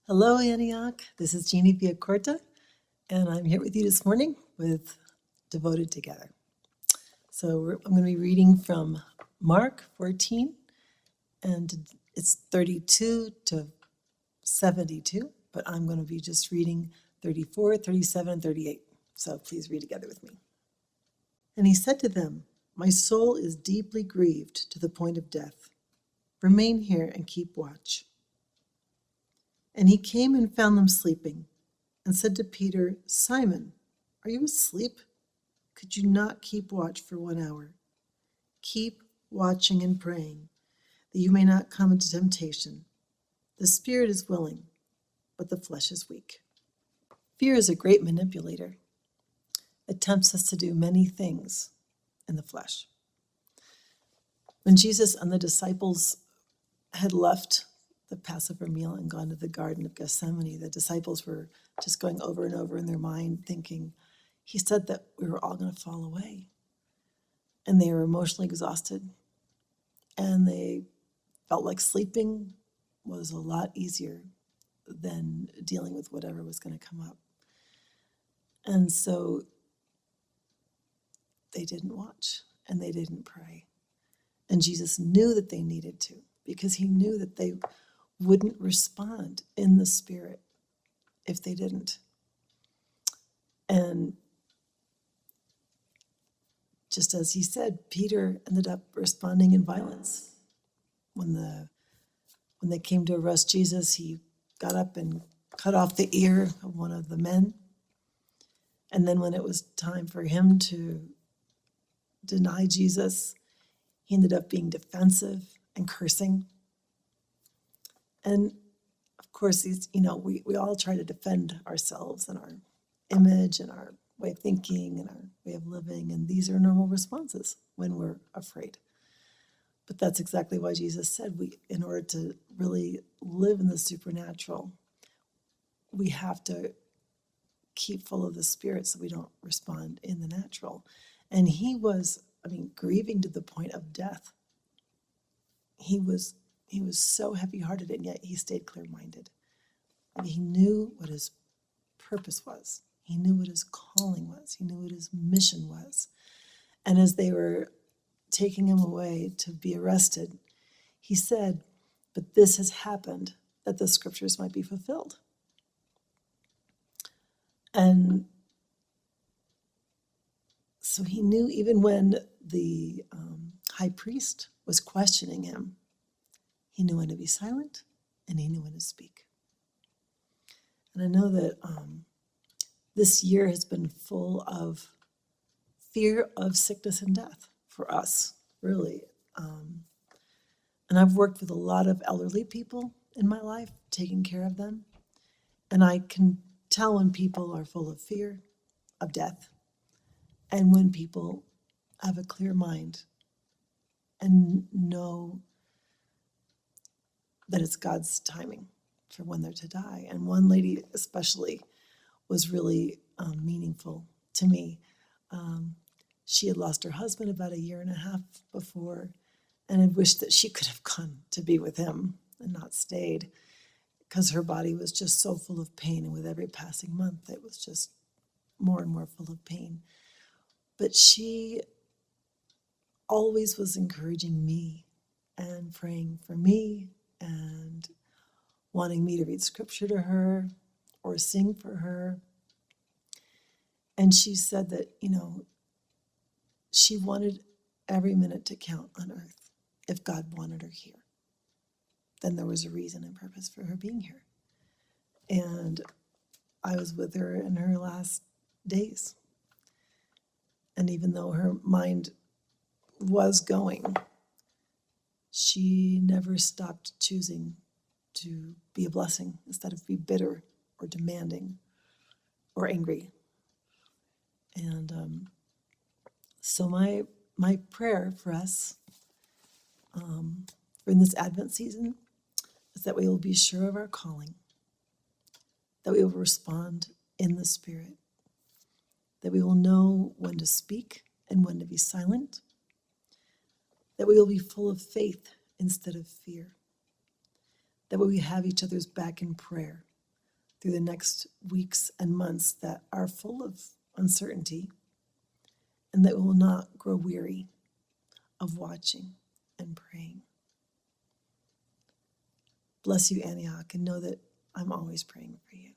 Hello, Antioch. This is Jeannie Villacorta, and I'm here with you this morning with Devoted Together. So I'm going to be reading from Mark 14, and it's 32 to 72, but I'm going to be just reading 34, 37, and 38. So please read together with me. And he said to them, "My soul is deeply grieved to the point of death. Remain here and keep watch." And he came and found them sleeping, and said to Peter, "Simon, are you asleep? Could you not keep watch for 1 hour? Keep watching and praying, that you may not come into temptation. The spirit is willing, but the flesh is weak." Fear is a great manipulator. It tempts us to do many things in the flesh. When Jesus and the disciples had left the Passover meal and gone to the Garden of Gethsemane, the disciples were just going over and over in their mind thinking, he said that we were all going to fall away. And they were emotionally exhausted. And they felt like sleeping was a lot easier than dealing with whatever was going to come up. And so they didn't watch and they didn't pray. And Jesus knew that they needed to, because he knew that they wouldn't respond in the spirit if they didn't. And just as he said, Peter ended up responding in violence. When they came to arrest Jesus, he got up and cut off the ear of one of the men. And then when it was time for him to deny Jesus, he ended up being defensive and cursing. And of course, we all try to defend ourselves and our image and our way of thinking and our way of living. And these are normal responses when we're afraid. But that's exactly why Jesus said in order to really live in the supernatural, we have to keep full of the Spirit so we don't respond in the natural. And he was, grieving to the point of death. He was so heavy-hearted, and yet he stayed clear-minded. And he knew what his purpose was. He knew what his calling was. He knew what his mission was. And as they were taking him away to be arrested, he said, "But this has happened that the scriptures might be fulfilled." And so he knew even when the high priest was questioning him, he knew when to be silent and he knew when to speak. And I know that this year has been full of fear of sickness and death for us, really. And I've worked with a lot of elderly people in my life, taking care of them. And I can tell when people are full of fear of death and when people have a clear mind and know that it's God's timing for when they're to die. And one lady especially was really meaningful to me. She had lost her husband about 1.5 years before and had wished that she could have gone to be with him and not stayed, because her body was just so full of pain. And with every passing month, it was just more and more full of pain. But she always was encouraging me and praying for me and wanting me to read scripture to her or sing for her. And she said that, she wanted every minute to count on earth. If God wanted her here, then there was a reason and purpose for her being here. And I was with her in her last days. And even though her mind was going, she never stopped choosing to be a blessing instead of be bitter or demanding or angry. And so my prayer for us for in this Advent season is that we will be sure of our calling, that we will respond in the Spirit, that we will know when to speak and when to be silent, that we will be full of faith instead of fear, that we have each other's back in prayer, through the next weeks and months that are full of uncertainty, and that we will not grow weary of watching and praying. Bless you, Antioch, and know that I'm always praying for you.